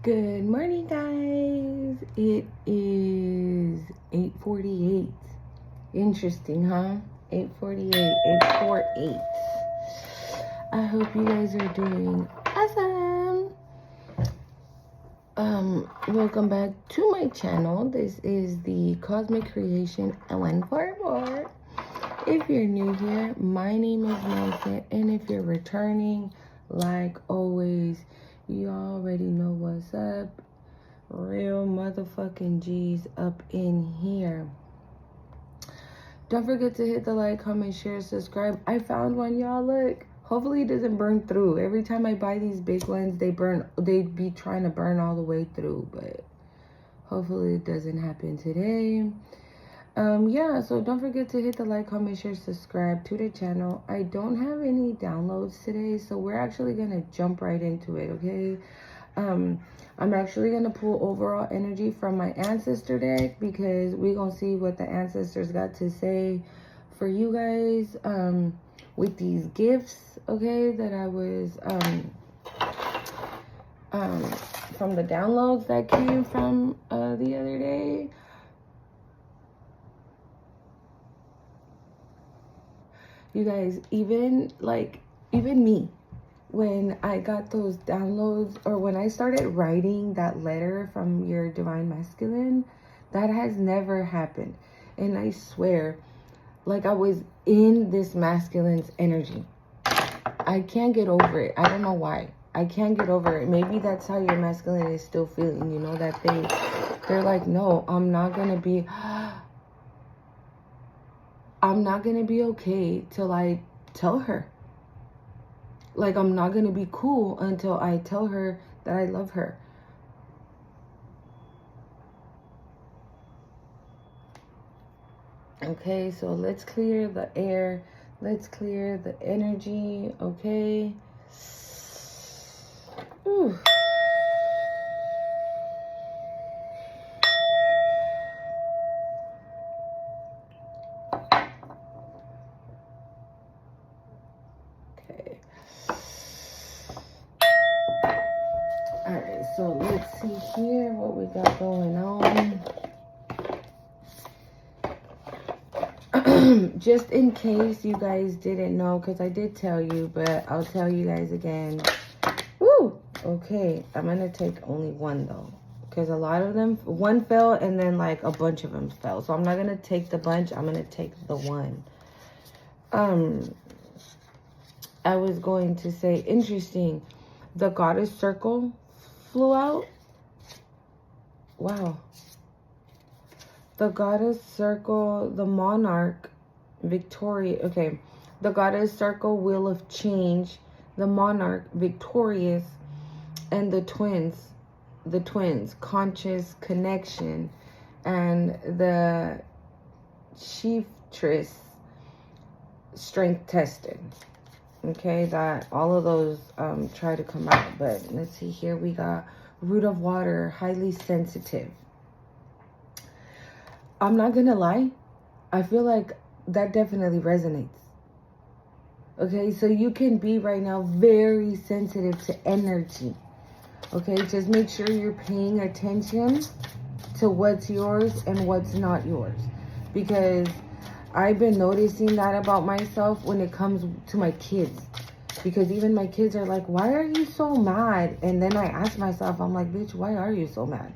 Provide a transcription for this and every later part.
Good morning, guys. It is 8:48. Interesting, huh? 8:48, 8:48. I hope you guys are doing awesome. Welcome back to my channel. This is the Cosmic Creation 144. If you're new here, my name is Nancy, and if you're returning, like always, you already know what's up. Real motherfucking G's up in here. Don't forget to hit the like, comment, share, subscribe. I found one, y'all. Look. Hopefully it doesn't burn through. Every time I buy these big ones, they be trying to burn all the way through, but hopefully it doesn't happen today. Yeah, so don't forget to hit the like, comment, share, subscribe to the channel. I don't have any downloads today, so we're actually gonna jump right into it, okay? I'm actually gonna pull overall energy from my ancestor deck because we're gonna see what the ancestors got to say for you guys with these gifts, okay, that I was from the downloads that came from the other day. You guys, even me, when I got those downloads, or when I started writing that letter from your divine masculine, that has never happened. And I swear, like, I was in this masculine's energy. I can't get over it. I don't know why. I can't get over it. Maybe that's how your masculine is still feeling, you know, that they're like, no, I'm not gonna be okay till I tell her. Like, I'm not gonna be cool until I tell her that I love her. Okay, so let's clear the air. Let's clear the energy, okay? Ooh. Okay. Alright, so let's see here what we got going on. Just in case you guys didn't know, because I did tell you, but I'll tell you guys again. Woo! Okay, I'm going to take only one, though. Because a lot of them, one fell, and then, like, a bunch of them fell. So I'm not going to take the bunch. I'm going to take the one. I was going to say, interesting. The goddess circle flew out. Wow. The goddess circle, the monarch, victorious. Okay. The goddess circle, wheel of change, the monarch, victorious, and the twins, conscious connection, and the chieftress, strength tested. Okay, that all of those try to come out, but let's see here. We got root of water, highly sensitive. I'm not gonna lie, I feel like that definitely resonates. Okay, so you can be right now very sensitive to energy. Okay, just make sure you're paying attention to what's yours and what's not yours. Because I've been noticing that about myself when it comes to my kids. Because even my kids are like, why are you so mad? And then I ask myself, I'm like, bitch, why are you so mad?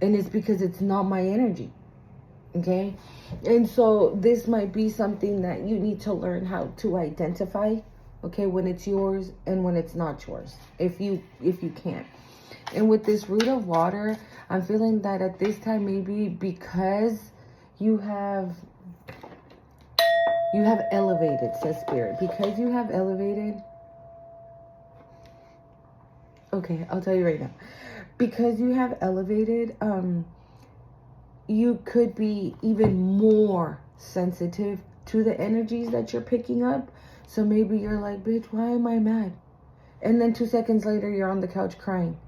And it's because it's not my energy. Okay? And so this might be something that you need to learn how to identify. Okay, when it's yours and when it's not yours. If you can. And with this root of water, I'm feeling that at this time, maybe because you have elevated, says Spirit. Because you have elevated. Okay, I'll tell you right now. Because you have elevated, you could be even more sensitive to the energies that you're picking up. So maybe you're like, bitch, why am I mad? And then 2 seconds later, you're on the couch crying.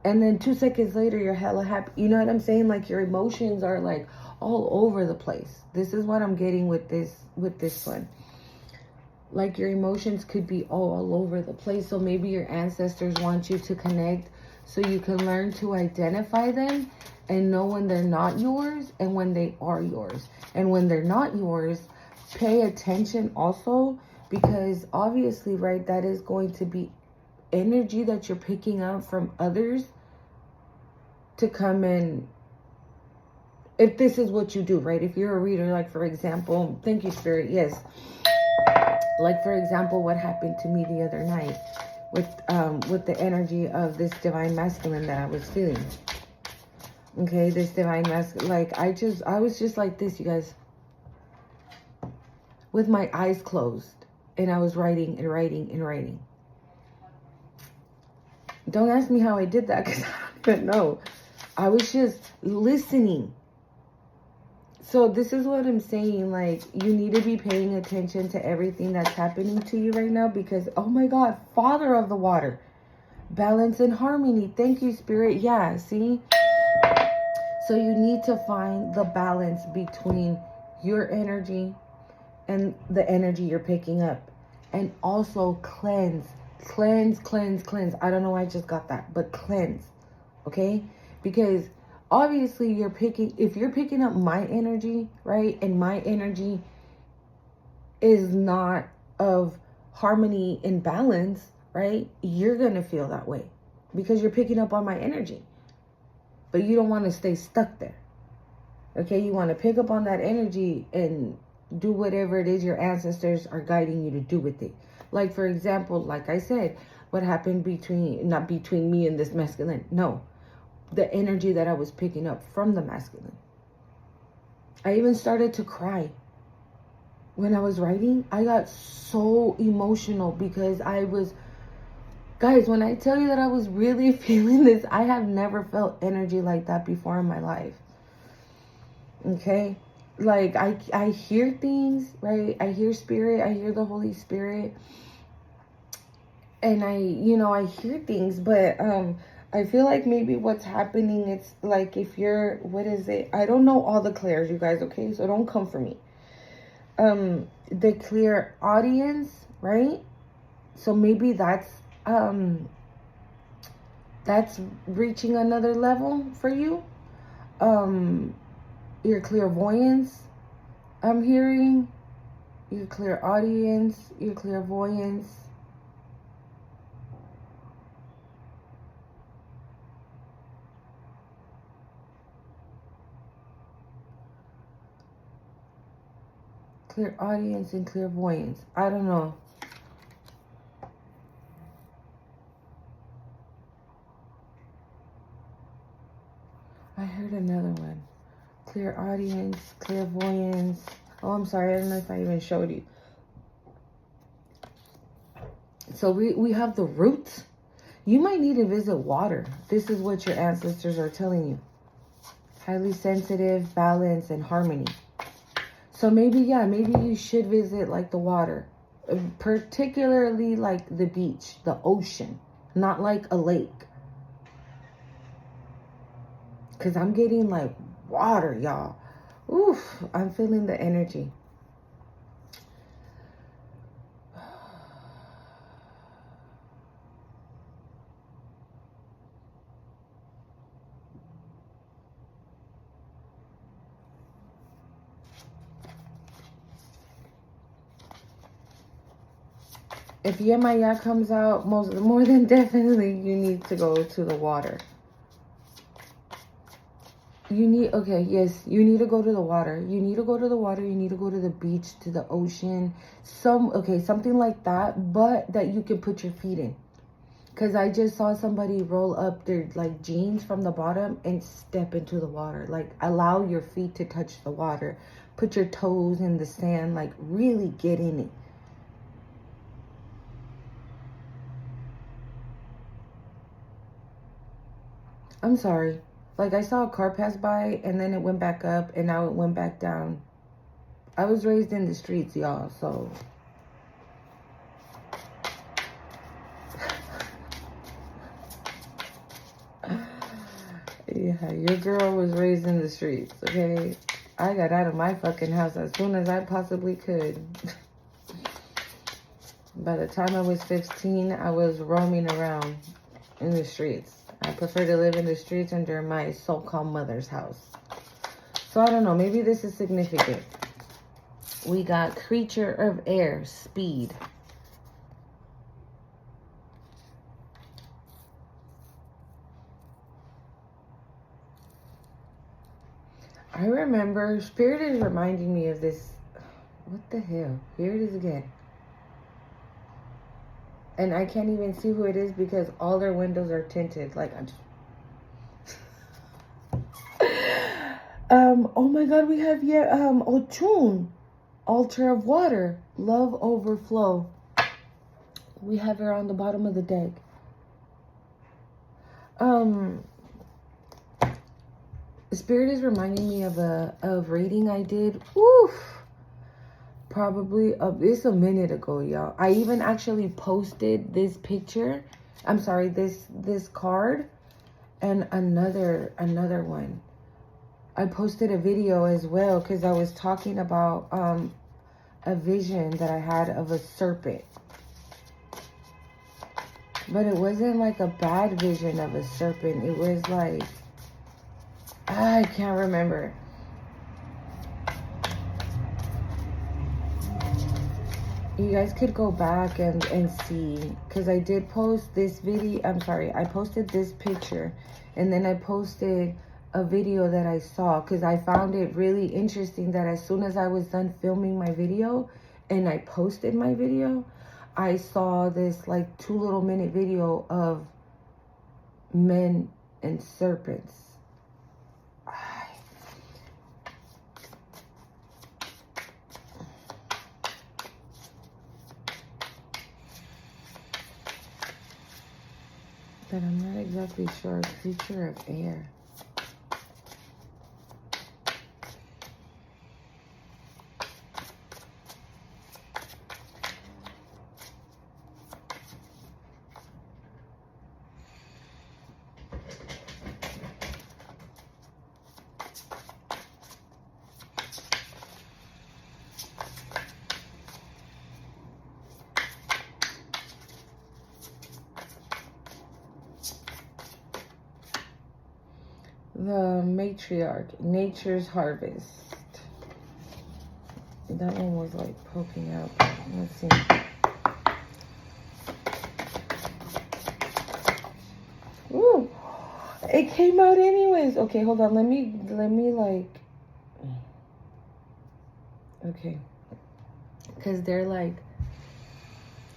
And then 2 seconds later, you're hella happy. You know what I'm saying? Like, your emotions are like all over the place. This is what I'm getting with this one. Like your emotions could be all over the place. So maybe your ancestors want you to connect so you can learn to identify them and know when they're not yours and when they are yours. And when they're not yours, pay attention also, because obviously, right, that is going to be energy that you're picking up from others to come in. If this is what you do, right? If you're a reader, like for example, thank you, Spirit, yes. Like for example, what happened to me the other night with the energy of this divine masculine that I was feeling. Okay, this divine masculine, like I was just like this, you guys, with my eyes closed, and I was writing and writing and writing. Don't ask me how I did that, because I don't even know. I was just listening. So this is what I'm saying, like, you need to be paying attention to everything that's happening to you right now, because, oh my God, Father of the water, balance and harmony. Thank you, Spirit. Yeah, see? So you need to find the balance between your energy and the energy you're picking up. And also cleanse. Cleanse. I don't know why I just got that, but cleanse. Okay? Because obviously if you're picking up my energy, right? And my energy is not of harmony and balance, right? You're going to feel that way because you're picking up on my energy. But you don't want to stay stuck there. Okay? You want to pick up on that energy and do whatever it is your ancestors are guiding you to do with it. Like, for example, like I said, what happened not between me and this masculine. No. The energy that I was picking up from the masculine. I even started to cry. When I was writing, I got so emotional because guys, when I tell you that I was really feeling this, I have never felt energy like that before in my life. Okay? Like, I hear things, right? I hear Spirit. I hear the Holy Spirit. And I hear things, but I feel like maybe what's happening, it's like if you're, what is it? I don't know all the clairs, you guys, okay? So don't come for me. The clear audience, right? So maybe that's reaching another level for you. Your clairvoyance, I'm hearing. Your clear audience, your clairvoyance. Clear audience and clairvoyance. I don't know. I heard another one. Clear audience, clairvoyance. Oh, I'm sorry. I don't know if I even showed you. So we have the roots. You might need to visit water. This is what your ancestors are telling you. Highly sensitive, balance, and harmony. So maybe you should visit like the water. Particularly like the beach, the ocean. Not like a lake. Because I'm getting like water, y'all. Oof, I'm feeling the energy. If Yemaya comes out, more than definitely you need to go to the water. You need to go to the water. You need to go to the water. You need to go to the beach, to the ocean. Something like that, but that you can put your feet in. Because I just saw somebody roll up their like jeans from the bottom and step into the water. Like, allow your feet to touch the water. Put your toes in the sand. Like, really get in it. I'm sorry. Like, I saw a car pass by and then it went back up and now it went back down. I was raised in the streets, y'all, so. Yeah, your girl was raised in the streets, okay? I got out of my fucking house as soon as I possibly could. By the time I was 15, I was roaming around in the streets. I prefer to live in the streets under my so-called mother's house. So I don't know. Maybe this is significant. We got creature of air, speed. I remember, Spirit is reminding me of this. What the hell? Here it is again. And I can't even see who it is because all their windows are tinted. Like, I'm just... oh my God, we have here, Ochun, altar of water, love overflow. We have her on the bottom of the deck. Spirit is reminding me of a reading I did. Woof. Probably it's a minute ago, y'all. I even actually posted this picture. I'm sorry, this card and another one. I posted a video as well because I was talking about a vision that I had of a serpent. But it wasn't like a bad vision of a serpent. It was like, I can't remember. You guys could go back and see, because I did post this video. I'm sorry, I posted this picture and then I posted a video that I saw because I found it really interesting that as soon as I was done filming my video and I posted my video, I saw this like 2 little minute video of men and serpents. But I'm not exactly sure. Creature of air. The matriarch, nature's harvest. That one was like poking out. Let's see. Ooh, it came out anyways. Okay, hold on. Let me like. Okay, because they're like,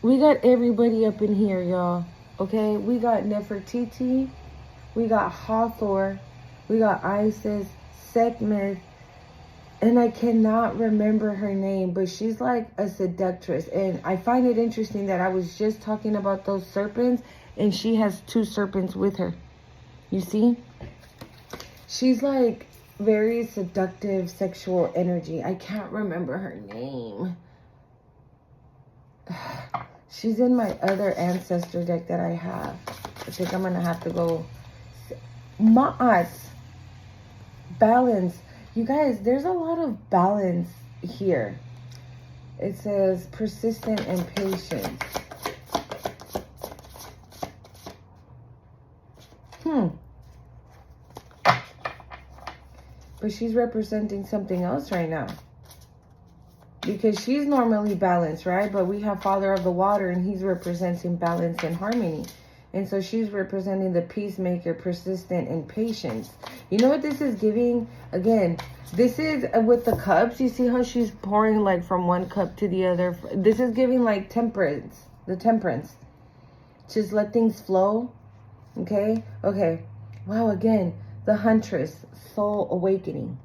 we got everybody up in here, y'all. Okay, we got Nefertiti, we got Hathor. We got Isis, Sekhmet, and I cannot remember her name, but she's like a seductress. And I find it interesting that I was just talking about those serpents, and she has 2 serpents with her. You see? She's like very seductive, sexual energy. I can't remember her name. She's in my other ancestor deck that I have. I think I'm going to have to go. Ma'at. Balance. You guys, there's a lot of balance here. It says persistent and patient. But she's representing something else right now. Because she's normally balanced, right? But we have Father of the Water and he's representing balance and harmony. And so she's representing the peacemaker, persistent, and patience. You know what this is giving? Again, this is with the cups. You see how she's pouring like from one cup to the other? This is giving like temperance. The temperance. Just let things flow. Okay? Okay. Wow, again, the huntress. Soul awakening.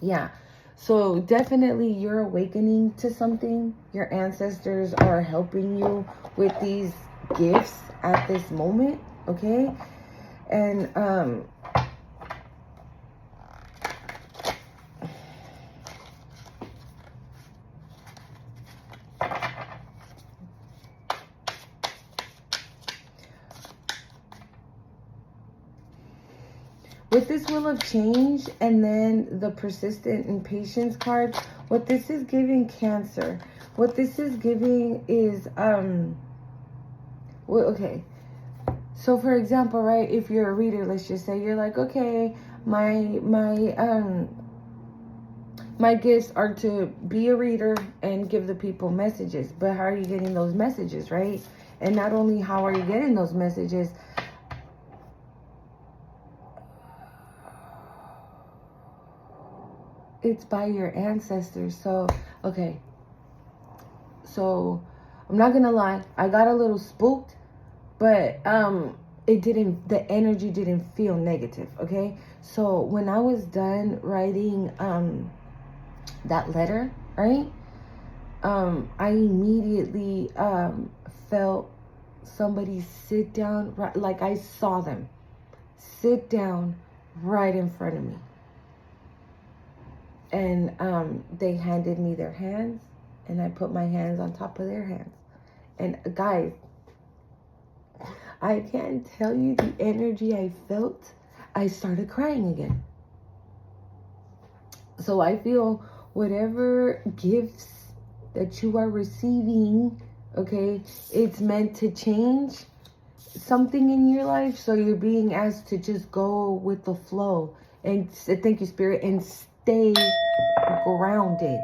Yeah. So definitely you're awakening to something. Your ancestors are helping you with these gifts at this moment, okay? And with this Wheel of Change and then the persistent and patience card, what this is giving Cancer. What this is giving is, well, okay. So for example, right, if you're a reader, let's just say you're like, okay, my gifts are to be a reader and give the people messages. But how are you getting those messages, right? And not only how are you getting those messages, it's by your ancestors. So, okay. So, I'm not gonna lie, I got a little spooked, but the energy didn't feel negative, okay? So, when I was done writing that letter, right? I immediately felt somebody sit down, right, like I saw them sit down right in front of me. And they handed me their hands, and I put my hands on top of their hands. And guys, I can't tell you the energy I felt. I started crying again. So I feel whatever gifts that you are receiving, okay, it's meant to change something in your life. So you're being asked to just go with the flow. And thank you, Spirit, and stay grounded.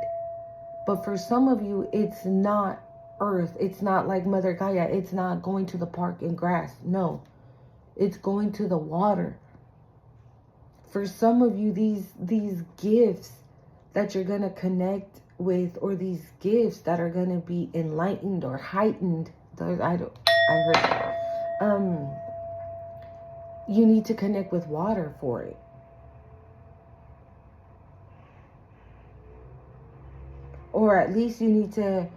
But for some of you, it's not earth. It's not like Mother Gaia. It's not going to the park and grass. No, it's going to the water. For some of you, these gifts that you're going to connect with, or these gifts that are going to be enlightened or heightened, you need to connect with water for it. Or at least you need to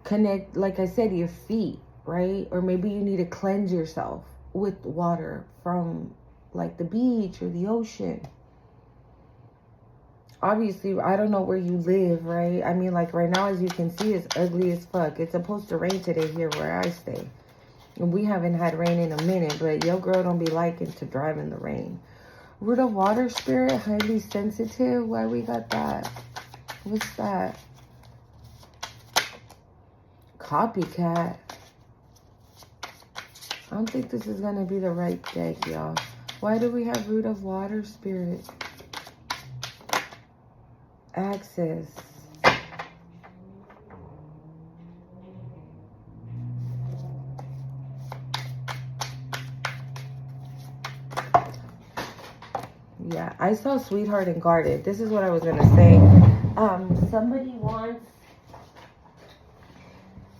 connect, like I said, your feet, right? Or maybe you need to cleanse yourself with water from like the beach or the ocean. Obviously, I don't know where you live, right? I mean, like right now, as you can see, it's ugly as fuck. It's supposed to rain today here where I stay. And we haven't had rain in a minute, but your girl don't be liking to drive in the rain. Root of water, Spirit, highly sensitive. Why we got that? What's that? Copycat. I don't think this is going to be the right deck, y'all. Why do we have root of water, Spirit? Access. Yeah, I saw sweetheart and guarded. This is what I was going to say. Somebody wants...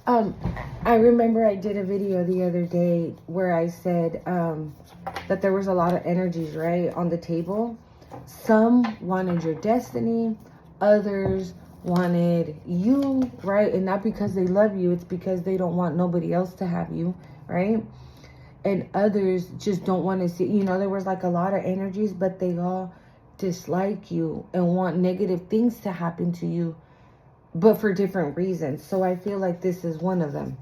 I remember I did a video the other day where I said that there was a lot of energies, right, on the table. Some wanted your destiny. Others wanted you, right? And not because they love you. It's because they don't want nobody else to have you, right? And others just don't want to see, you know, there was like a lot of energies, but they all dislike you and want negative things to happen to you, but for different reasons. So I feel like this is one of them.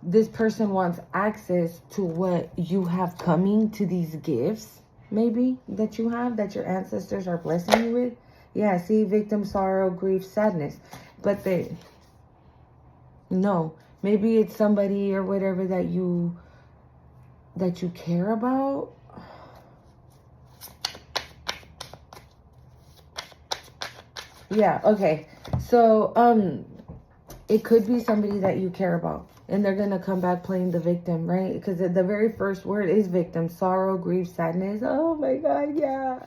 This person wants access to what you have coming, to these gifts, maybe, that you have, that your ancestors are blessing you with. Yeah, see, victim, sorrow, grief, sadness. But no, maybe it's somebody or whatever that you care about. Yeah, okay. So, it could be somebody that you care about. And they're going to come back playing the victim, right? Because the very first word is victim. Sorrow, grief, sadness. Oh my God, yeah.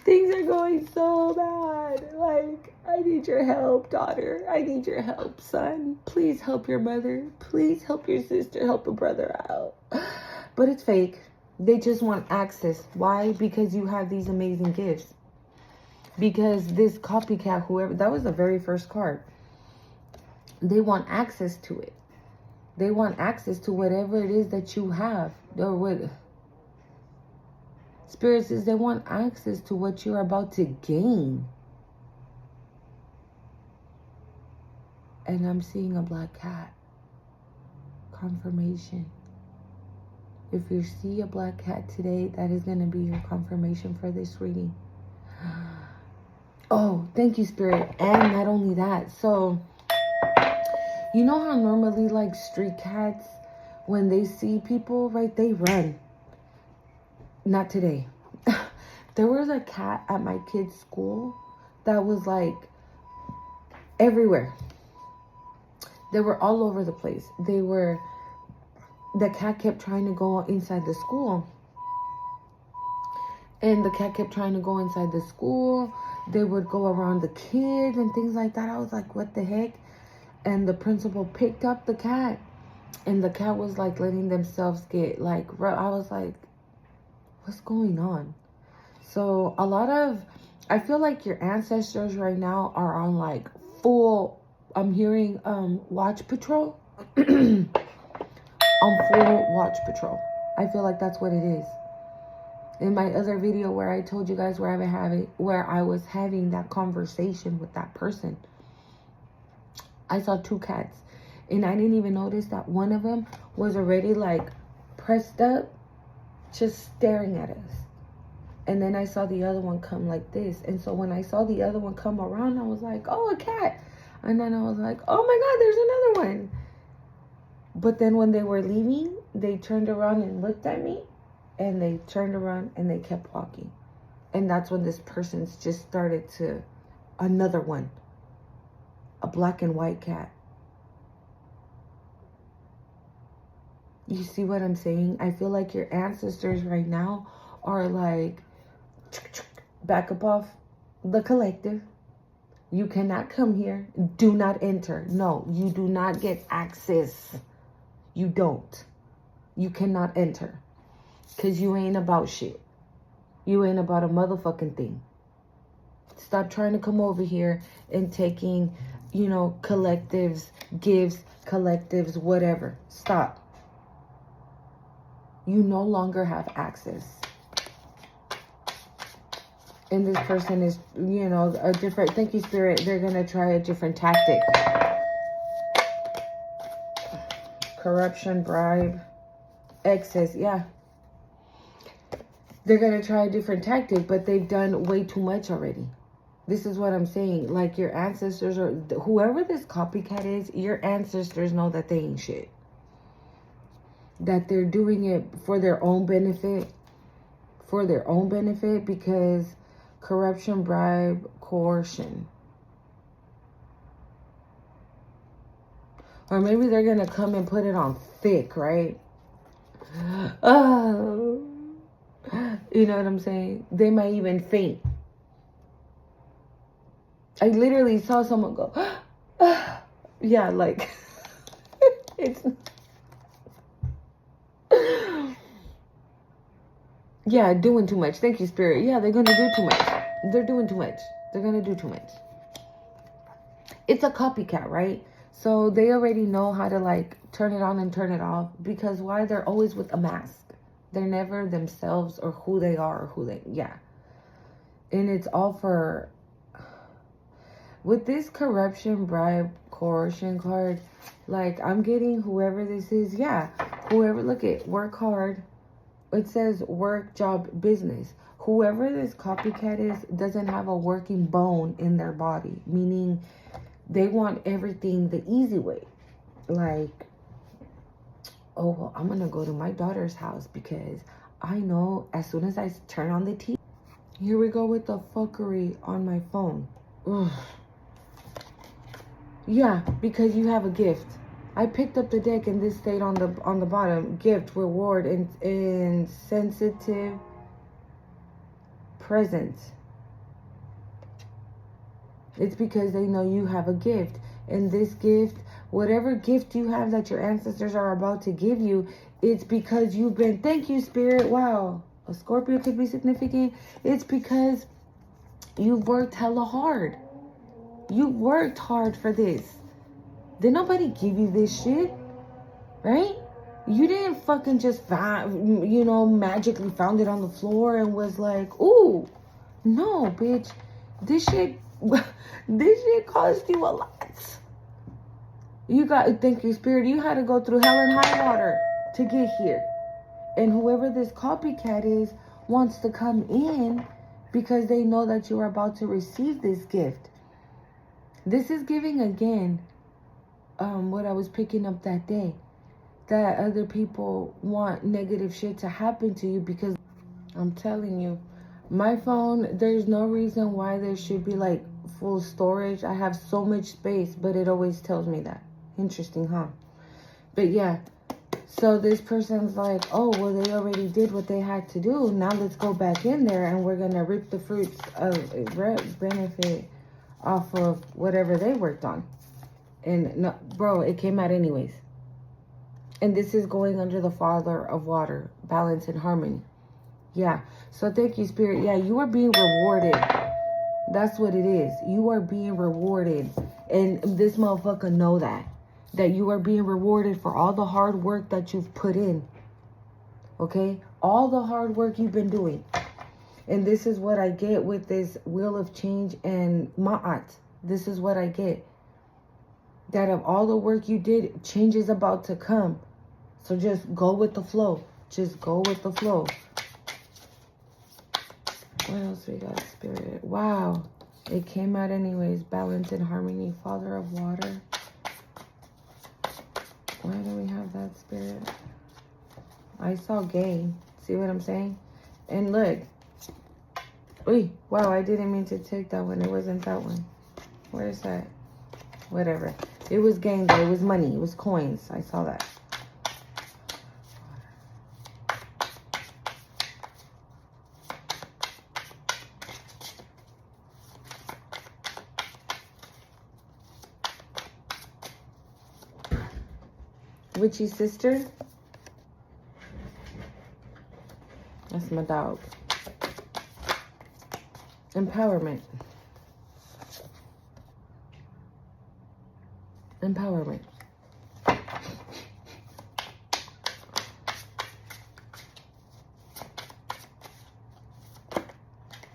Things are going so bad. Like, I need your help, daughter. I need your help, son. Please help your mother. Please help your sister. Help a brother out. But it's fake. They just want access. Why? Because you have these amazing gifts. Because this copycat, whoever, that was the very first card. They want access to it. They want access to whatever it is that you have. Or what Spirit says, they want access to what you're about to gain. And I'm seeing a black cat. Confirmation. If you see a black cat today, that is going to be your confirmation for this reading. Oh, thank you, Spirit. And not only that, so you know how normally like street cats, when they see people, right, they run. Not today. There was a cat at my kid's school that was like everywhere. They were all over the place. The cat kept trying to go inside the school. And the cat kept trying to go inside the school. They would go around the kids and things like that. I was like, what the heck? And the principal picked up the cat. And the cat was like letting themselves get like, I was like, what's going on? So I feel like your ancestors right now are on like full, I'm hearing watch patrol. On full watch patrol. I feel like that's what it is. In my other video where I told you guys where I was having that conversation with that person, I saw 2 cats. And I didn't even notice that one of them was already like pressed up, just staring at us. And then I saw the other one come like this. And so when I saw the other one come around, I was like, oh, a cat. And then I was like, oh my God, there's another one. But then when they were leaving, they turned around and looked at me. And they turned around and they kept walking. And that's when this person's just started to, another one. A black and white cat. You see what I'm saying? I feel like your ancestors right now are like, back up off the collective. You cannot come here. Do not enter. No, you do not get access. You don't. You cannot enter. Because you ain't about shit. You ain't about a motherfucking thing. Stop trying to come over here and taking, you know, collectives, gifts, collectives, whatever. Stop. You no longer have access. And this person is, you know, a different, thank you, Spirit. They're going to try a different tactic. Corruption, bribe, excess, yeah. They're going to try a different tactic, but they've done way too much already. This is what I'm saying. Like your ancestors, or whoever this copycat is, your ancestors know that they ain't shit. That they're doing it for their own benefit. For their own benefit, because corruption, bribe, coercion. Or maybe they're going to come and put it on thick, right? Oh. You know what I'm saying? They might even faint. I literally saw someone go, yeah, like, it's, yeah, doing too much. Thank you, Spirit. Yeah, they're going to do too much. They're doing too much. They're going to do too much. It's a copycat, right? So they already know how to like turn it on and turn it off. Because why? They're always with a mask. They're never themselves or who they are or who they, yeah. And it's all for, with this corruption, bribe, coercion card, like I'm getting whoever this is, yeah. Whoever, look at, work hard. It says work, job, business. Whoever this copycat is doesn't have a working bone in their body. Meaning they want everything the easy way. Like, oh, well, I'm going to go to my daughter's house because I know as soon as I turn on the TV. Here we go with the fuckery on my phone. Ugh. Yeah, because you have a gift. I picked up the deck and this stayed on the bottom. Gift, reward, and insensitive present. It's because they know you have a gift. And this gift, whatever gift you have that your ancestors are about to give you, it's because you've been, thank you, Spirit. Wow. A Scorpio could be significant. It's because you've worked hella hard. You worked hard for this. Did nobody give you this shit? Right? You didn't fucking just, you know, magically found it on the floor and was like, ooh. No, bitch. This shit cost you a lot. You got, thank you, Spirit. You had to go through hell and high water to get here. And whoever this copycat is wants to come in because they know that you are about to receive this gift. This is giving again what I was picking up that day, that other people want negative shit to happen to you, because I'm telling you, my phone, there's no reason why there should be like full storage. I have so much space, but it always tells me that. Interesting, huh? But yeah, so this person's like, oh, well, they already did what they had to do. Now let's go back in there and we're going to reap the fruits of benefit off of whatever they worked on. And no, bro, it came out anyways. And this is going under the Father of Water, balance and harmony. Yeah. So thank you, Spirit. Yeah, you are being rewarded. That's what it is. You are being rewarded. And this motherfucker know that you are being rewarded for all the hard work that you've put in. Okay? All the hard work you've been doing. And this is what I get with this Wheel of Change and Ma'at. This is what I get. That of all the work you did, change is about to come. So just go with the flow. Just go with the flow. What else we got, Spirit? Wow. It came out anyways. Balance and harmony. Father of Water. Why do we have that, Spirit? I saw gain. See what I'm saying? And look. Uy, wow, I didn't mean to take that one. It wasn't that one. Where's that? Whatever. It was gain though. It was money. It was coins. I saw that. Witchy sister. That's my dog. Empowerment. Empowerment.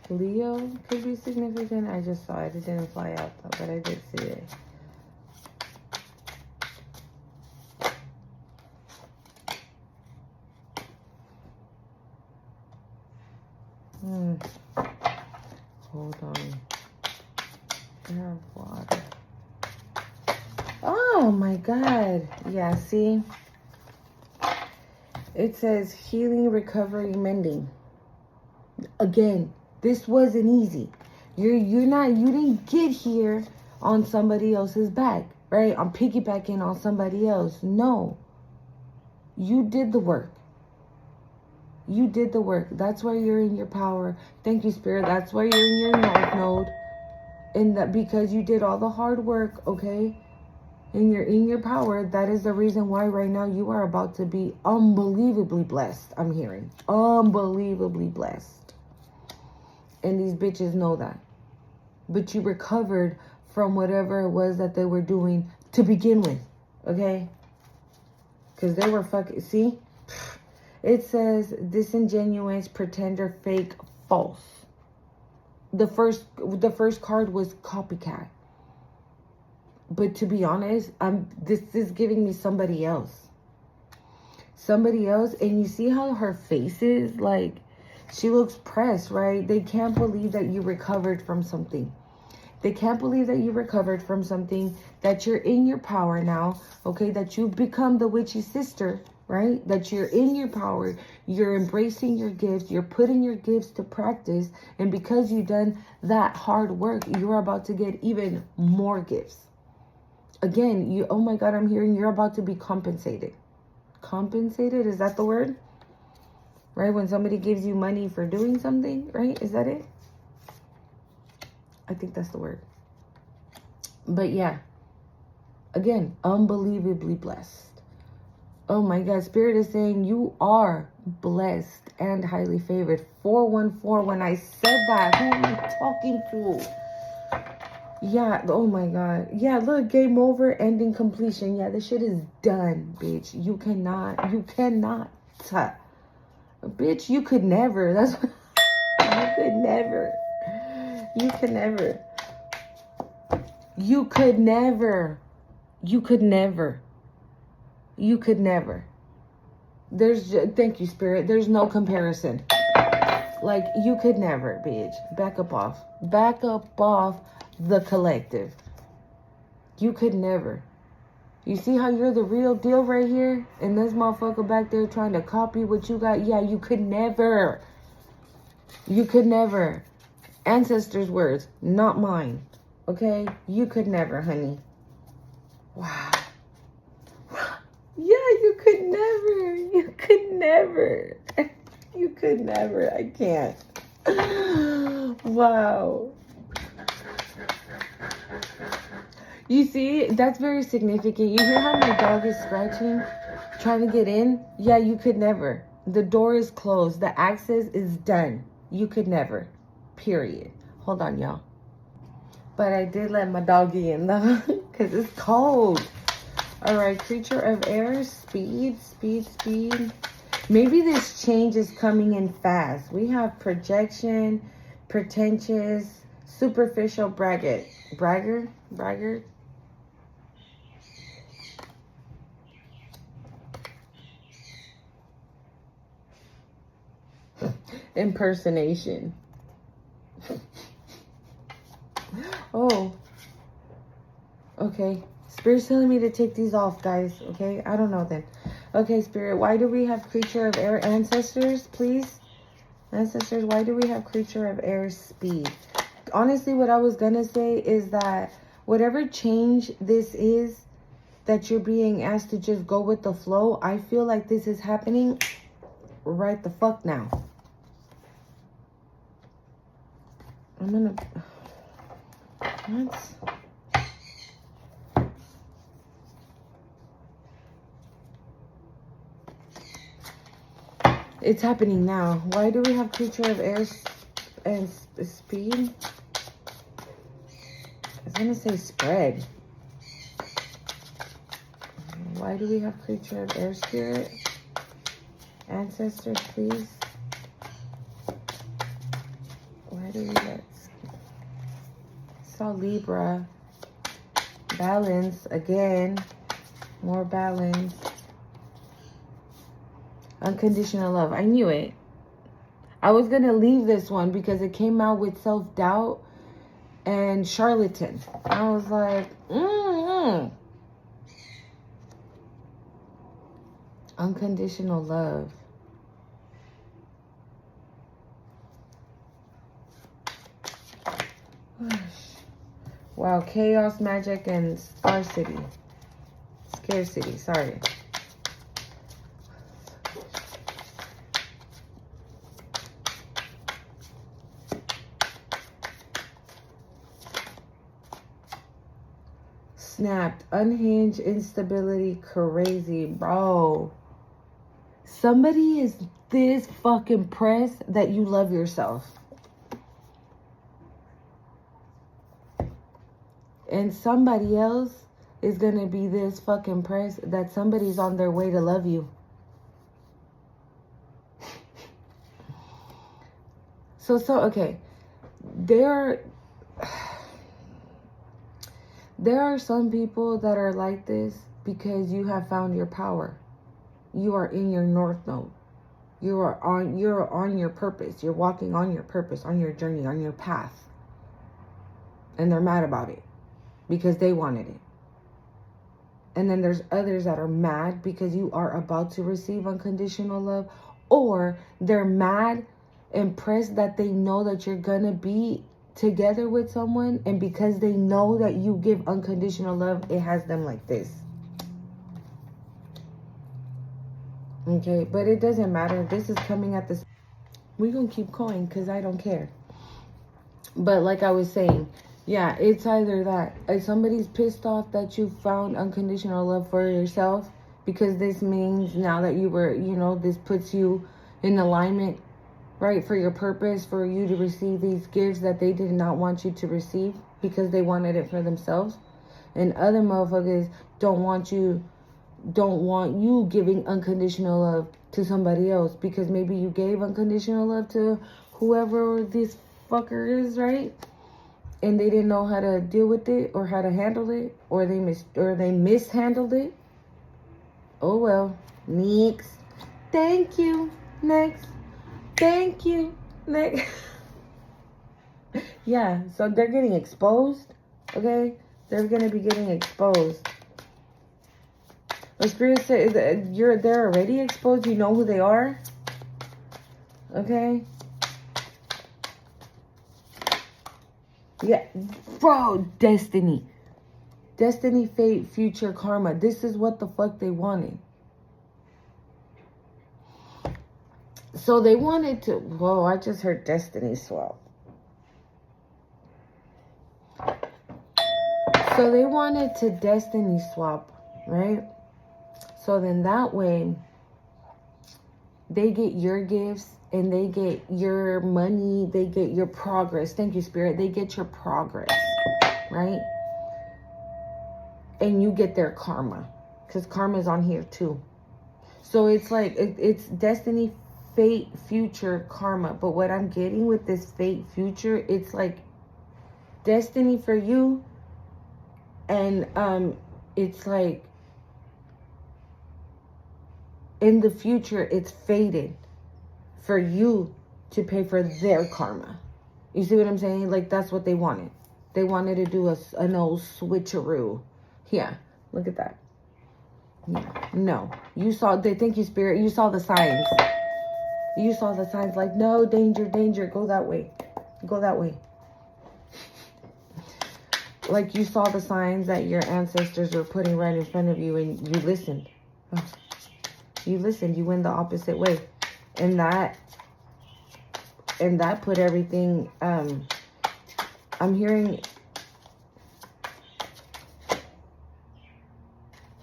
Leo could be significant. I just saw it. It didn't fly out though, but I did see it. Hold on. Air, water. Oh my God. Yeah, see? It says healing, recovery, mending. Again, this wasn't easy. You didn't get here on somebody else's back, right? I'm piggybacking on somebody else. No. You did the work. You did the work. That's why you're in your power. Thank you, Spirit. That's why you're in your North Node. And that because you did all the hard work, okay? And you're in your power. That is the reason why right now you are about to be unbelievably blessed. I'm hearing. Unbelievably blessed. And these bitches know that. But you recovered from whatever it was that they were doing to begin with. Okay? Because they were fucking... See? It says disingenuous, pretender, fake, false. The first card was copycat. But to be honest, this is giving me somebody else. Somebody else, and you see how her face is? Like, she looks pressed, right? They can't believe that you recovered from something. They can't believe that you recovered from something, that you're in your power now, okay? That you've become the witchy sister, right? That you're in your power, you're embracing your gifts, you're putting your gifts to practice, and because you've done that hard work, you're about to get even more gifts. Again, oh my God, I'm hearing you're about to be compensated. Compensated, is that the word? Right, when somebody gives you money for doing something, right? Is that it? I think that's the word. But yeah, again, unbelievably blessed. Oh my God, Spirit is saying you are blessed and highly favored. 414, when I said that, who am I talking to? Yeah, oh my God. Yeah, look, game over, ending, completion. Yeah, this shit is done, bitch. You cannot. Bitch, you could never. That's what, you could never. You could never. You could never. You could never. You could never. Thank you, Spirit. There's no comparison. Like, you could never, bitch. Back up off. Back up off the collective. You could never. You see how you're the real deal right here? And this motherfucker back there trying to copy what you got? Yeah, you could never. You could never. Ancestors' words, not mine. Okay? You could never, honey. Wow. Yeah, you could never. You could never. You could never. I can't. Wow. You see, that's very significant. You hear how my dog is scratching, trying to get in? Yeah, you could never. The door is closed. The access is done. You could never. Period. Hold on, y'all. But I did let my doggy in, though, because it's cold. All right, creature of air, speed, speed, speed. Maybe this change is coming in fast. We have projection, pretentious, superficial, braggart. Braggart. Impersonation. Oh. Okay. Spirit's telling me to take these off, guys. Okay? I don't know then. Okay, Spirit. Why do we have creature of air? Ancestors, please. Ancestors, why do we have creature of air, speed? Honestly, what I was going to say is that whatever change this is that you're being asked to just go with the flow, I feel like this is happening right the fuck now. I'm going to... What? It's happening now. Why do we have creature of air and speed? I was going to say spread. Why do we have creature of air, spirit? Ancestors, please. Why do we get... Saw Libra. Balance again. More balance. Unconditional love. I knew it. I was going to leave this one because it came out with self-doubt and charlatan. I was like, Unconditional love. Wow, chaos, magic, and scarcity. Scarcity, sorry. Snapped, unhinged, instability, crazy, bro. Somebody is this fucking pressed that you love yourself. And somebody else is going to be this fucking pressed that somebody's on their way to love you. Okay. There are some people that are like this because you have found your power. You are in your north node. You're on your purpose. You're walking on your purpose, on your journey, on your path. And they're mad about it because they wanted it. And then there's others that are mad because you are about to receive unconditional love, or they're mad and pressed that they know that you're gonna be together with someone, and because they know that you give unconditional love, it has them like this. Okay, but it doesn't matter. This is coming at this. We're gonna keep going because I don't care. But like I was saying, yeah, it's either that. If somebody's pissed off that you found unconditional love for yourself, because this means now that you were, this puts you in alignment, right, for your purpose, for you to receive these gifts that they did not want you to receive because they wanted it for themselves. And other motherfuckers don't want you giving unconditional love to somebody else because maybe you gave unconditional love to whoever this fucker is, right? And they didn't know how to deal with it or how to handle it, or they mishandled it. Oh well. Next. Thank you. Next. Thank you. Like, yeah, so they're getting exposed, okay? They're going to be getting exposed. The Spirit says they're already exposed. You know who they are, okay? Yeah, bro, destiny. Destiny, fate, future, karma. This is what the fuck they wanted. So they wanted to... Whoa, I just heard destiny swap. So they wanted to destiny swap, right? So then that way, they get your gifts and they get your money. They get your progress. Thank you, Spirit. They get your progress, right? And you get their karma. Because karma is on here too. So it's like, it's destiny, fate, future, karma. But what I'm getting with this fate, future, it's like destiny for you. And it's like, in the future, it's fated for you to pay for their karma. You see what I'm saying? Like, that's what they wanted. They wanted to do an old switcheroo. Yeah, look at that. Yeah, no. You saw, thank you, Spirit. You saw the signs. You saw the signs like, no, danger, danger. Go that way. Go that way. Like, you saw the signs that your ancestors were putting right in front of you and you listened. Oh. You listened. You went the opposite way. And that put everything, I'm hearing,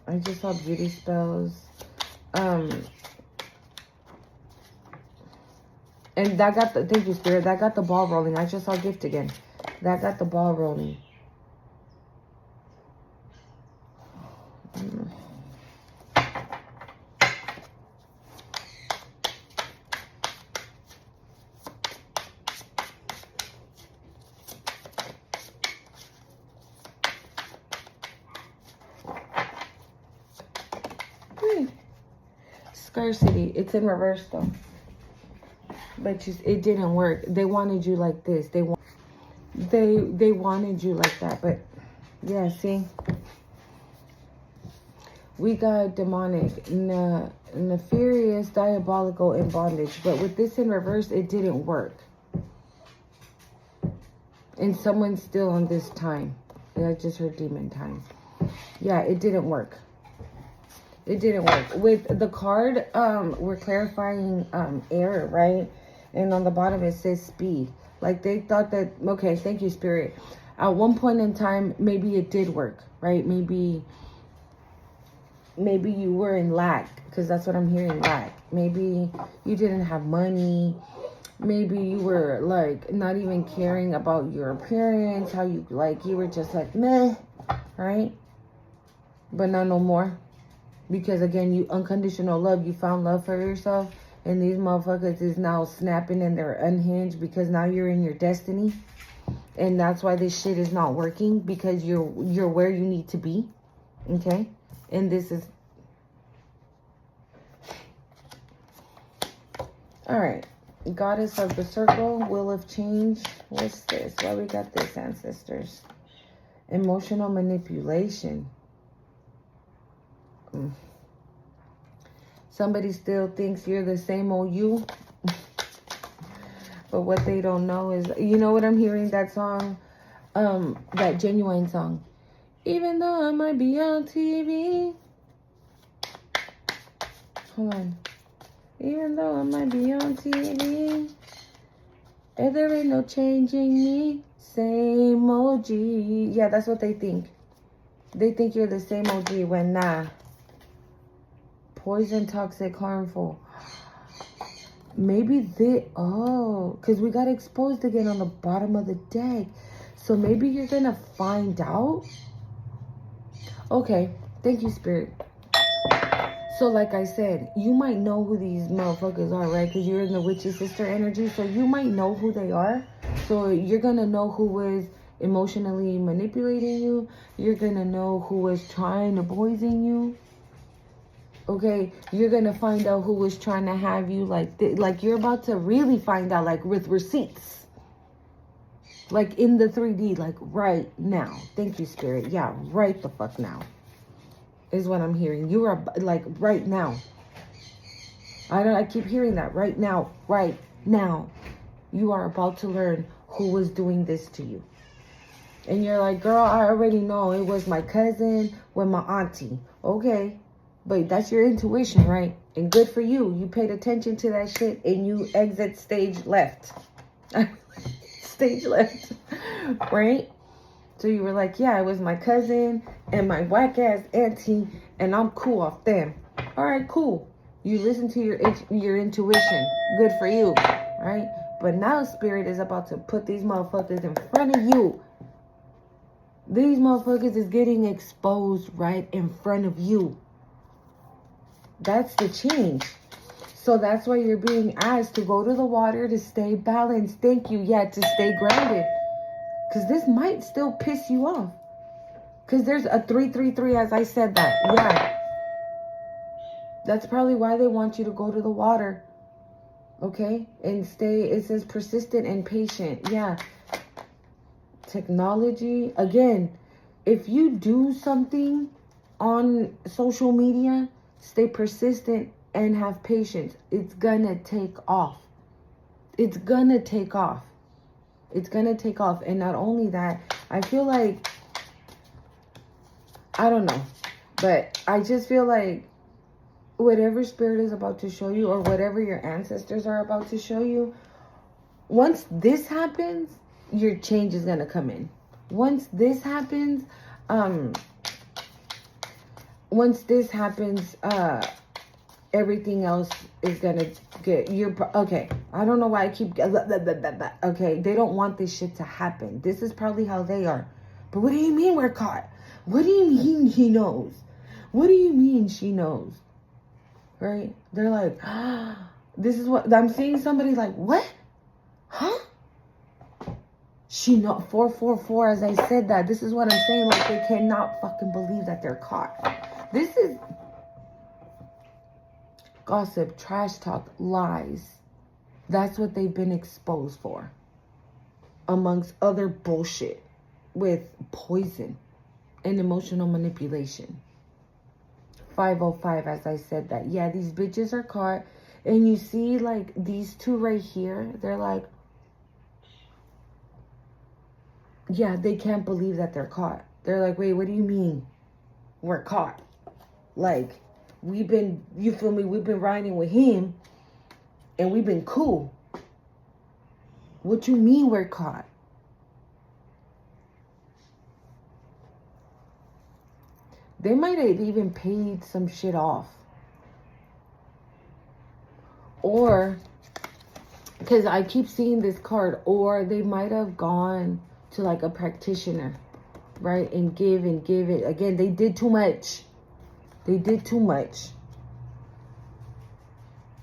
I just saw beauty spells. And that got the, thank you, Spirit, that got the ball rolling. I just saw gift again. That got the ball rolling. Scarcity. It's in reverse though. But it didn't work. They wanted you like this. They wanted you like that. But yeah, see, we got demonic, nefarious, diabolical, and bondage. But with this in reverse, it didn't work. And someone's still on this time. I just heard demon time. Yeah, it didn't work. It didn't work. With the card, we're clarifying error, right? And on the bottom it says speed. Like they thought that, okay, thank you, Spirit. At one point in time, maybe it did work, right? Maybe you were in lack, because that's what I'm hearing, lack. Maybe you didn't have money. Maybe you were like not even caring about your appearance, how you like, you were just like, meh, right? But not no more. Because again, you unconditional love, you found love for yourself, and these motherfuckers is now snapping and they're unhinged because now you're in your destiny. And that's why this shit is not working, because you're where you need to be. Okay? And this is... Alright. Goddess of the Circle, Wheel of Change. What's this? Why we got this, ancestors? Emotional manipulation. Somebody still thinks you're the same old you. But what they don't know is, you know what I'm hearing? That song, that Genuine song. Even though I might be on TV. Hold on. Even though I might be on TV, and there ain't no changing me. Same OG. Yeah, that's what they think. They think you're the same OG when nah. Poison, toxic, harmful. Maybe because we got exposed again on the bottom of the deck. So maybe you're gonna find out. Okay, thank you, Spirit. So like I said, you might know who these motherfuckers are, right? Because you're in the witchy sister energy. So you might know who they are. So you're gonna know who was emotionally manipulating you. You're gonna know who was trying to poison you. Okay, you're gonna find out who was trying to have you like you're about to really find out, like with receipts, like in the 3D, like right now. Thank you, Spirit. Yeah, right the fuck now is what I'm hearing. You are like right now. I keep hearing that right now, right now. You are about to learn who was doing this to you. And you're like, girl, I already know it was my cousin with my auntie. Okay. But that's your intuition, right? And good for you. You paid attention to that shit and you exit stage left. Stage left. Right? So you were like, yeah, it was my cousin and my whack ass auntie and I'm cool off them. All right, cool. You listen to your intuition. Good for you. Right? But now Spirit is about to put these motherfuckers in front of you. These motherfuckers is getting exposed right in front of you. That's the change. So that's why you're being asked to go to the water to stay balanced. Thank you. Yeah, to stay grounded. Because this might still piss you off. Because there's a 333 as I said that. Yeah. That's probably why they want you to go to the water. Okay? And stay, it says persistent and patient. Yeah. Technology. Again, if you do something on social media, stay persistent and have patience. It's gonna take off. It's gonna take off. It's gonna take off. And not only that, I feel like, I don't know, but I just feel like whatever Spirit is about to show you or whatever your ancestors are about to show you, once this happens, your change is gonna come in. Once this happens, everything else is gonna get okay. I don't know why I keep okay. They don't want this shit to happen. This is probably how they are. But what do you mean we're caught? What do you mean he knows? What do you mean she knows? Right? They're like, this is what I'm seeing. Somebody like, what? Huh? She know 444 as I said that. This is what I'm saying. Like they cannot fucking believe that they're caught. This is gossip, trash talk, lies. That's what they've been exposed for. Amongst other bullshit with poison and emotional manipulation. 505 as I said that. Yeah, these bitches are caught. And you see like these two right here. They're like, yeah, they can't believe that they're caught. They're like, wait, what do you mean we're caught? Like, we've been, you feel me? We've been riding with him and we've been cool. What you mean we're caught? They might have even paid some shit off. Or, because I keep seeing this card, or they might have gone to like a practitioner, right? And give it. Again, they did too much. They did too much.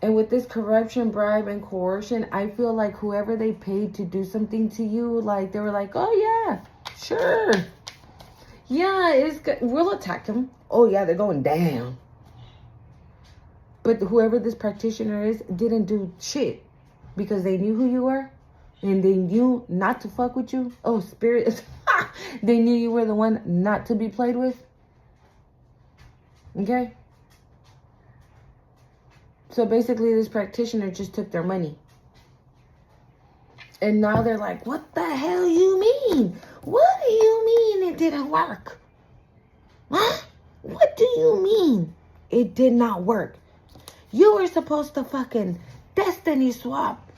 And with this corruption, bribe, and coercion, I feel like whoever they paid to do something to you, like they were like, oh yeah, sure. Yeah, it's good. We'll attack them. Oh yeah, they're going down. But whoever this practitioner is didn't do shit because they knew who you were and they knew not to fuck with you. Oh, Spirit. They knew you were the one not to be played with. Okay? So basically this practitioner just took their money. And now they're like, what the hell you mean? What do you mean it didn't work? Huh? What do you mean it did not work? You were supposed to fucking destiny swap.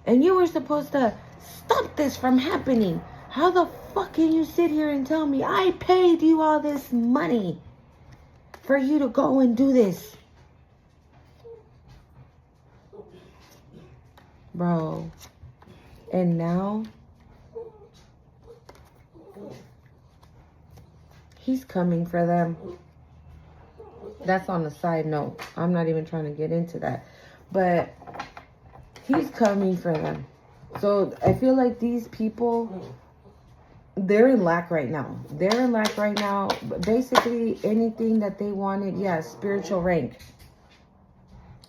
And you were supposed to stop this from happening. How the fuck can you sit here and tell me I paid you all this money for you to go and do this? Bro. And now he's coming for them. That's on the side note. I'm not even trying to get into that. But he's coming for them. So I feel like these people they're in lack right now. They're in lack right now. Basically, anything that they wanted, yeah, spiritual rank.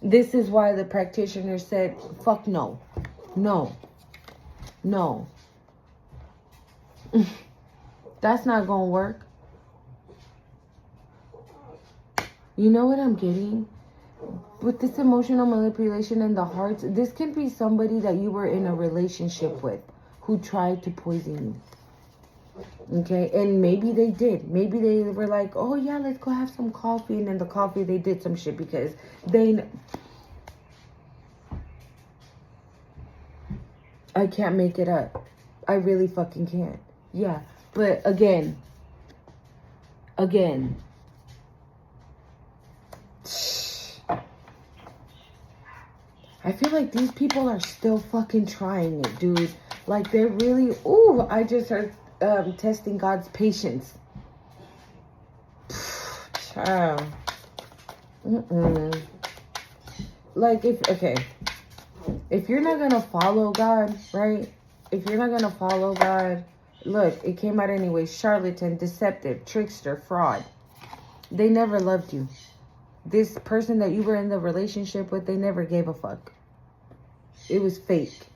This is why the practitioner said, fuck no. No. No. That's not going to work. You know what I'm getting? With this emotional manipulation in the hearts, this can be somebody that you were in a relationship with who tried to poison you. Okay, and maybe they did. Maybe they were like, oh yeah, let's go have some coffee. And then the coffee, they did some shit because they... I can't make it up. I really fucking can't. Yeah, but again. I feel like these people are still fucking trying it, dude. Like they're really... Ooh, I just heard... testing God's patience. Child. Like if you're not gonna follow God, right? If you're not gonna follow God, look, it came out anyway. Charlatan, deceptive, trickster, fraud. They never loved you. This person that you were in the relationship with, they never gave a fuck. It was fake.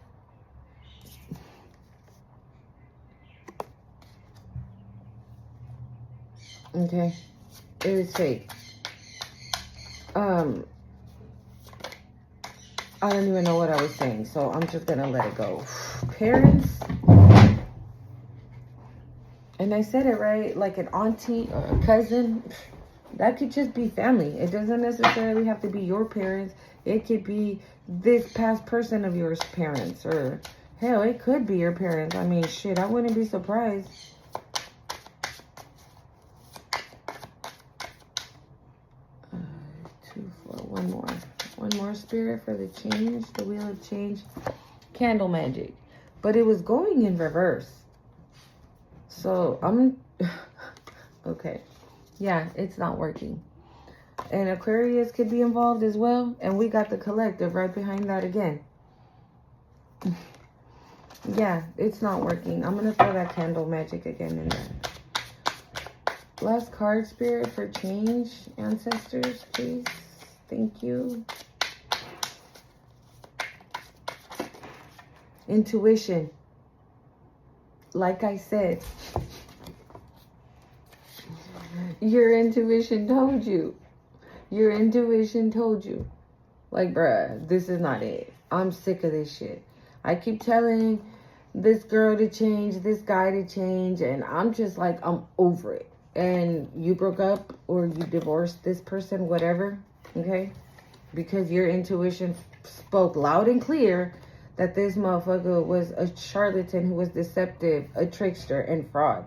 Okay, it was fake. I don't even know what I was saying, so I'm just gonna let it go. Parents, and I said it right, like an auntie or a cousin, that could just be family. It doesn't necessarily have to be your parents. It could be this past person of yours' parents, or hell, it could be your parents. I mean, shit, I wouldn't be surprised. One more spirit for the change, the wheel of change, candle magic. But it was going in reverse. So I'm okay. Yeah, it's not working. And Aquarius could be involved as well. And we got the collective right behind that again. Yeah, it's not working. I'm gonna throw that candle magic again in there. Last card, spirit for change, ancestors, please. Thank you. Intuition. Like I said, your intuition told you. Your intuition told you. Like, bruh, this is not it. I'm sick of this shit. I keep telling this girl to change, this guy to change, and I'm just like, I'm over it. And you broke up or you divorced this person, whatever. Okay, because your intuition spoke loud and clear that this motherfucker was a charlatan who was deceptive, a trickster, and fraud.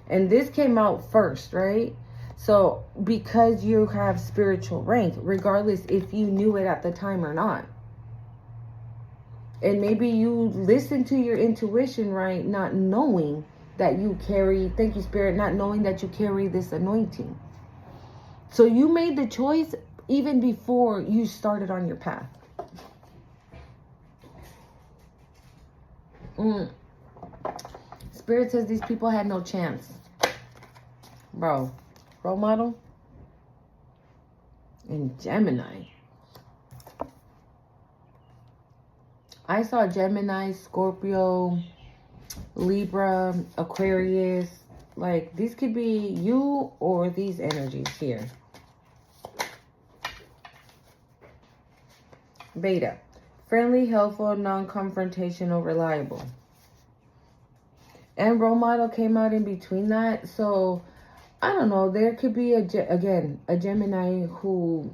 And this came out first, right? So because you have spiritual rank, regardless if you knew it at the time or not, and maybe you listen to your intuition, right, not knowing that you carry, thank you, Spirit, not knowing that you carry this anointing. So you made the choice even before you started on your path. Spirit says these people had no chance. Bro, role model and Gemini. I saw Gemini, Scorpio, Libra, Aquarius. Like, these could be you or these energies here. Beta. Friendly, helpful, non-confrontational, reliable. And role model came out in between that. So, I don't know. There could be, a Gemini who...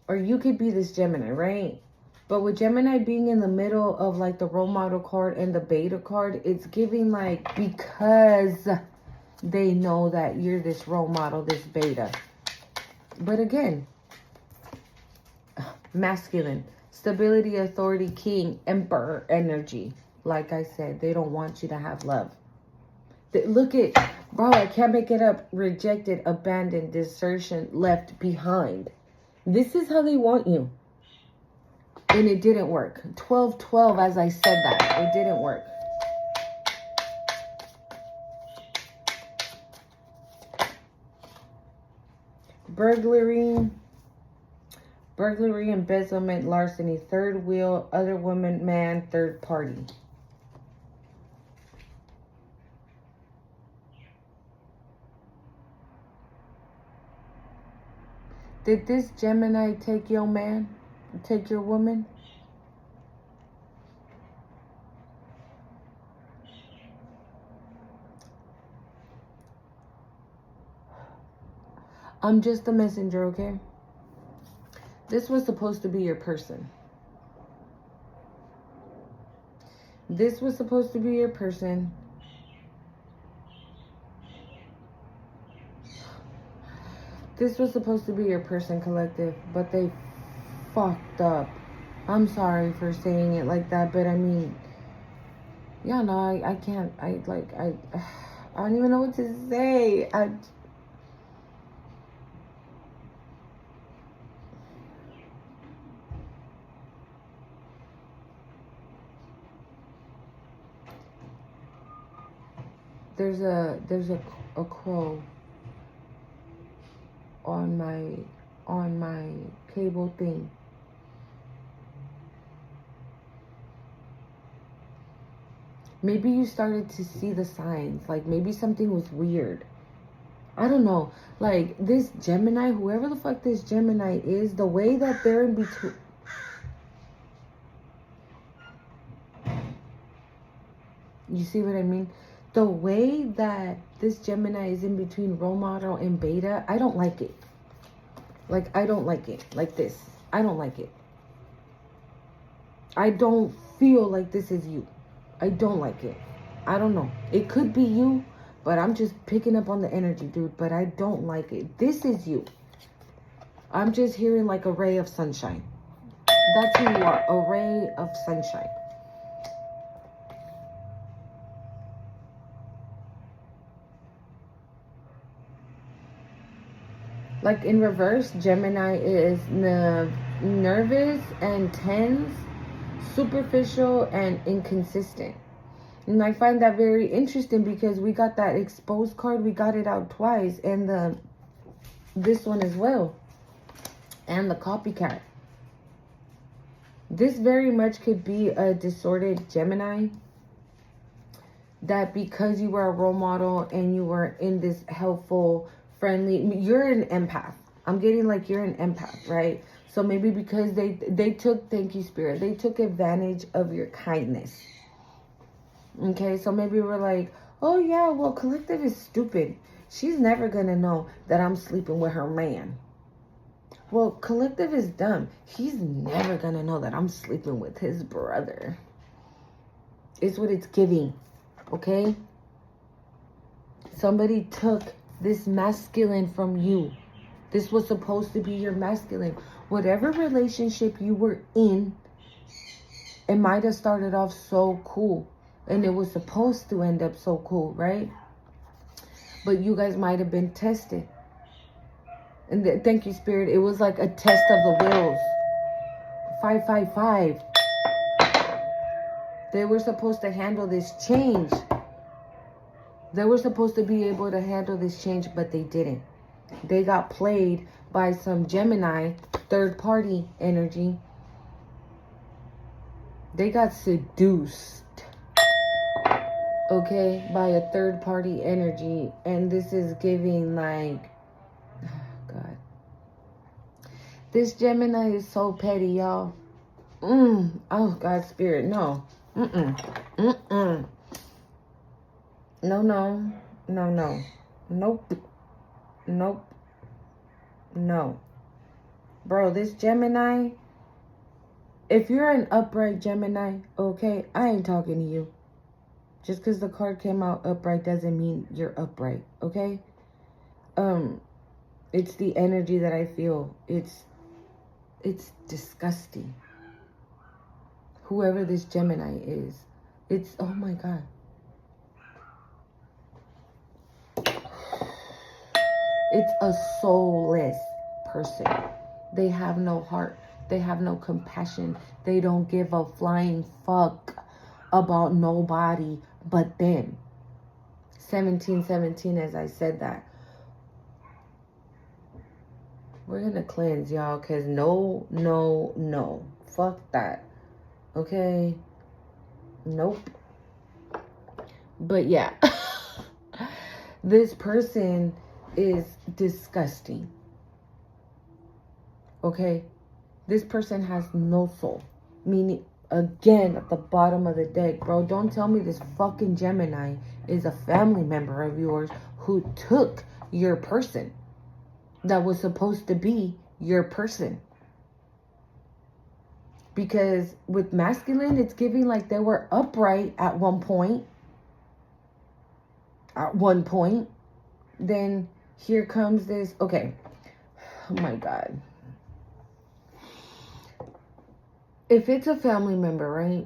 Or you could be this Gemini, right? But with Gemini being in the middle of like the role model card and the beta card, it's giving like, because they know that you're this role model, this beta. But again, masculine, stability, authority, king, emperor energy. Like I said, they don't want you to have love. Look at, bro, I can't make it up. Rejected, abandoned, desertion, left behind. This is how they want you. And it didn't work. 12-12, as I said that. It didn't work. burglary, embezzlement, larceny, third wheel, other woman, man, third party. Did this Gemini take your man? Take your woman? I'm just a messenger, okay? This was supposed to be your person. This was supposed to be your person. This was supposed to be your person, collective, but they fucked up. I'm sorry for saying it like that, but I mean, yeah, no, I can't, I don't even know what to say. There's a crow on my cable thing. Maybe you started to see the signs. Like, maybe something was weird. I don't know. Like, this Gemini, whoever the fuck this Gemini is, the way that they're in between. You see what I mean? The way that this Gemini is in between role model and beta, I don't like it. Like, I don't like it. Like this. I don't like it. I don't feel like this is you. I don't like it. I don't know. It could be you, but I'm just picking up on the energy, dude. But I don't like it. This is you. I'm just hearing like a ray of sunshine. That's who you are. A ray of sunshine. Like in reverse, Gemini is nervous and tense, superficial and inconsistent. And I find that very interesting because we got that exposed card. We got it out twice. And this one as well. And the copycat. This very much could be a disordered Gemini. That because you were a role model and you were in this helpful, friendly, you're an empath. I'm getting like you're an empath, right? So maybe because they took, thank you, Spirit, they took advantage of your kindness. Okay, so maybe we're like, oh yeah, well, collective is stupid. She's never gonna know that I'm sleeping with her man. Well, collective is dumb. He's never gonna know that I'm sleeping with his brother. It's what it's giving, okay? Somebody took this masculine from you. This was supposed to be your masculine. Whatever relationship you were in, it might have started off so cool. And it was supposed to end up so cool, right? But you guys might have been tested. And thank you, Spirit. It was like a test of the wills. 555. They were supposed to handle this change. They were supposed to be able to handle this change, but they didn't. They got played by some Gemini, third party energy. They got seduced, okay, by a third party energy. And this is giving like, oh God. This Gemini is so petty, y'all. Oh God, Spirit, no. No. Nope. No. Bro, this Gemini, if you're an upright Gemini, okay, I ain't talking to you. Just because the card came out upright doesn't mean you're upright, okay? It's the energy that I feel. It's disgusting. Whoever this Gemini is. It's, oh my God. It's a soulless person. They have no heart. They have no compassion. They don't give a flying fuck about nobody but them. 1717, as I said that. We're going to cleanse, y'all, because no, no, no. Fuck that. Okay? Nope. But yeah. This person is disgusting. Okay? This person has no soul. Meaning, again, at the bottom of the deck, bro, don't tell me this fucking Gemini is a family member of yours who took your person that was supposed to be your person. Because with masculine, it's giving like they were upright at one point. Then here comes this. Okay. Oh my God. If it's a family member, right?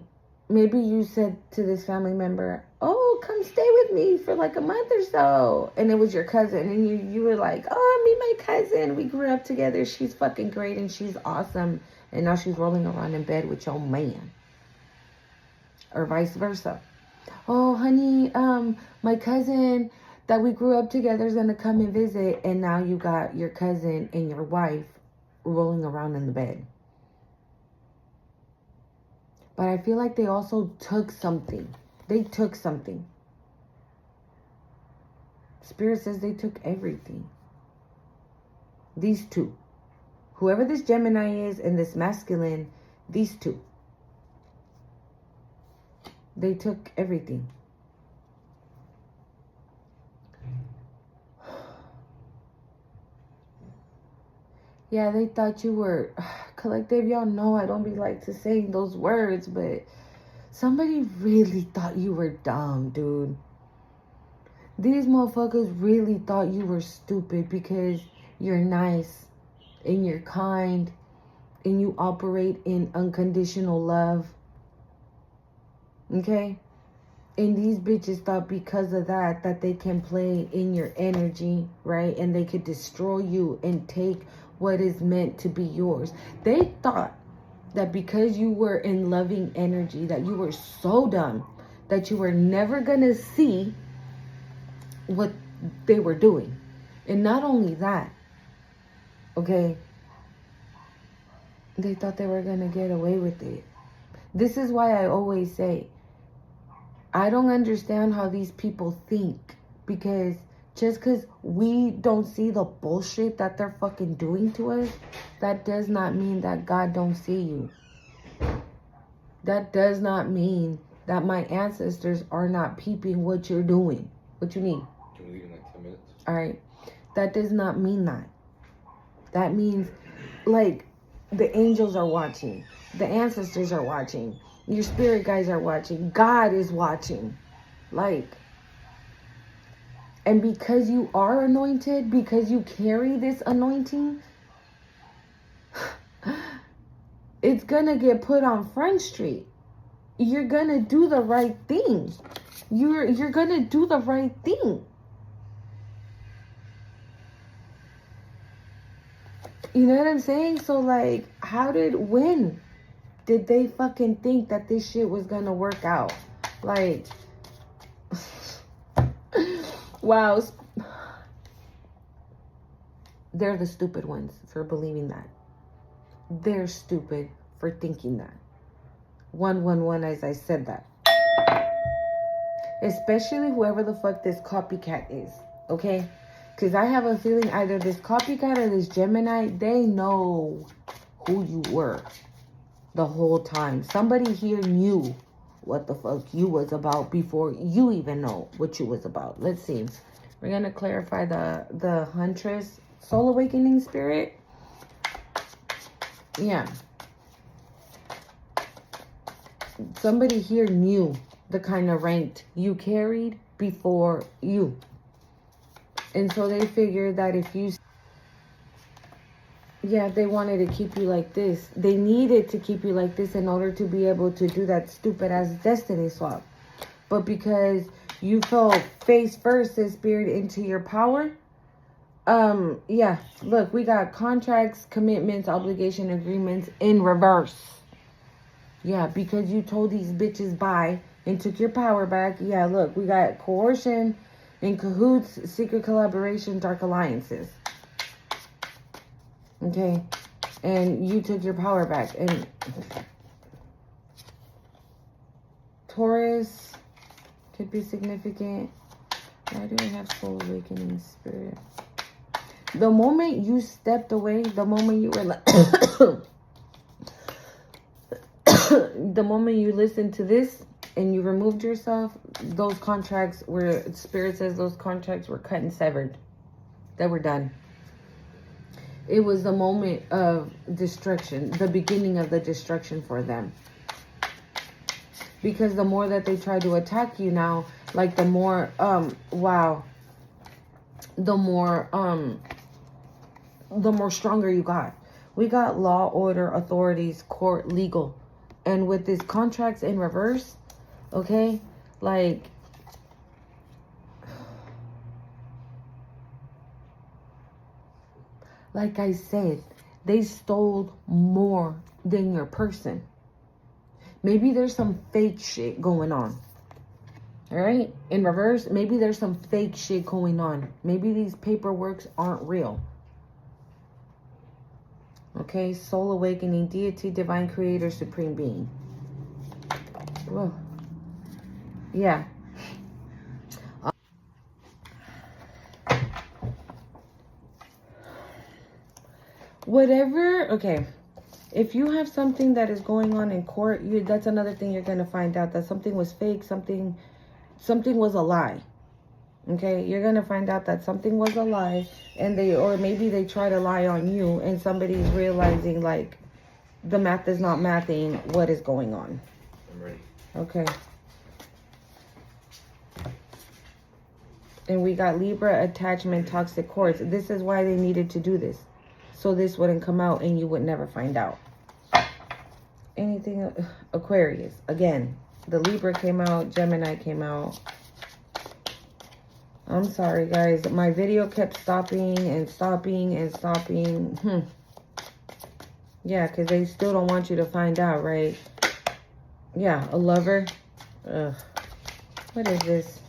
Maybe you said to this family member, oh, come stay with me for like a month or so. And it was your cousin. And you were like, oh, meet my cousin. We grew up together. She's fucking great and she's awesome. And now she's rolling around in bed with your man. Or vice versa. Oh, honey, my cousin that we grew up together is going to come and visit. And now you got your cousin and your wife rolling around in the bed. But I feel like they also took something. They took something. Spirit says they took everything. These two. Whoever this Gemini is and this masculine, these two. They took everything. Yeah, they thought you were... Collective, y'all know I don't be like to saying those words, but somebody really thought you were dumb, dude. These motherfuckers really thought you were stupid because you're nice and you're kind and you operate in unconditional love. Okay? And these bitches thought because of that they can play in your energy, right? And they could destroy you and take what is meant to be yours. They thought that because you were in loving energy, that you were so dumb that you were never gonna see what they were doing. And not only that, okay, they thought they were gonna get away with it. This is why I always say, I don't understand how these people think, because just because we don't see the bullshit that they're fucking doing to us, that does not mean that God don't see you. That does not mean that my ancestors are not peeping what you're doing. What you need? Can we leave in like 10 minutes? All right. That does not mean that. That means, like, the angels are watching. The ancestors are watching. Your spirit guides are watching. God is watching. Like... And because you are anointed, because you carry this anointing, it's going to get put on Front Street. You're going to do the right thing. You're going to do the right thing. You know what I'm saying? So, like, when did they fucking think that this shit was going to work out? Like... Wow. They're the stupid ones for believing that. They're stupid for thinking that. 111 as I said that. Especially whoever the fuck this copycat is. Okay? Because I have a feeling either this copycat or this Gemini, they know who you were the whole time. Somebody here knew what the fuck you was about before you even know what you was about. Let's see. We're going to clarify the Huntress Soul Awakening Spirit. Yeah. Somebody here knew the kind of rank you carried before you. And so they figured that if you... Yeah, they wanted to keep you like this. They needed to keep you like this in order to be able to do that stupid ass destiny swap. But because you fell face first as spirit into your power, yeah, look, we got contracts, commitments, obligation, agreements in reverse. Yeah, because you told these bitches bye and took your power back. Yeah, look, we got coercion, in cahoots, secret collaboration, dark alliances. Okay? And you took your power back. And Taurus could be significant. Why do I have soul awakening spirit? The moment you stepped away, the moment you were like, the moment you listened to this and you removed yourself, those contracts were, Spirit says those contracts were cut and severed. They were done. It was the moment of destruction, the beginning of the destruction for them. Because the more that they try to attack you now, like the more, wow, the more stronger you got. We got law, order, authorities, court, legal. And with these contracts in reverse, okay, like I said, they stole more than your person. Maybe there's some fake shit going on. All right? In reverse, maybe there's some fake shit going on. Maybe these paperworks aren't real. Okay? Soul awakening, deity, divine creator, supreme being. Whoa. Yeah. Whatever, okay. If you have something that is going on in court, that's another thing you're going to find out, that something was fake, something was a lie. Okay, you're going to find out that something was a lie, and or maybe they try to lie on you, and somebody's realizing, like, the math is not mathing what is going on. I'm ready. Okay. And we got Libra, attachment, toxic quartz. This is why they needed to do this. So this wouldn't come out and you would never find out. Anything, Aquarius. Again, the Libra came out, Gemini came out. I'm sorry, guys. My video kept stopping and stopping and stopping. Yeah, because they still don't want you to find out, right? Yeah, a lover. Ugh. What is this?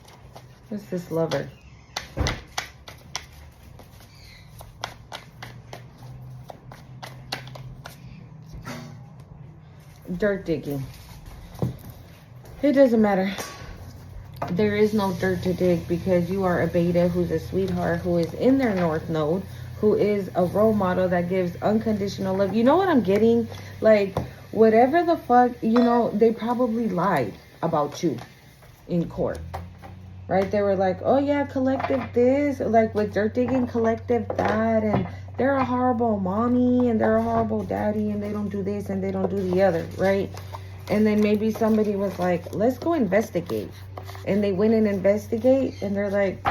What's this lover? Dirt digging. It doesn't matter. There is no dirt to dig because you are a beta who's a sweetheart, who is in their north node, who is a role model that gives unconditional love. You know what I'm getting? Like, whatever the fuck, you know, they probably lied about you in court. Right? They were like, oh yeah, collective this, like with dirt digging, collective that, and they're a horrible mommy and they're a horrible daddy and they don't do this and they don't do the other, right? And then maybe somebody was like, let's go investigate. And they went and investigate and they're like,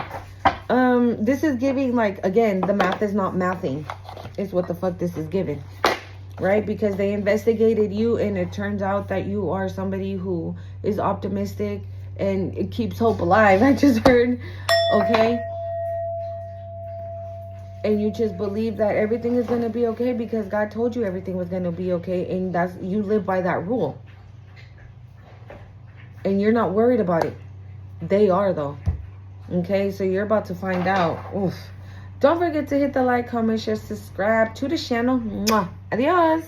this is giving, like, again, the math is not mathing. Is what the fuck this is giving. Right? Because they investigated you and it turns out that you are somebody who is optimistic and it keeps hope alive. I just heard, okay? And you just believe that everything is going to be okay because God told you everything was going to be okay. And that's, you live by that rule. And you're not worried about it. They are, though. Okay, so you're about to find out. Oof. Don't forget to hit the like, comment, share, subscribe to the channel. Mwah. Adios.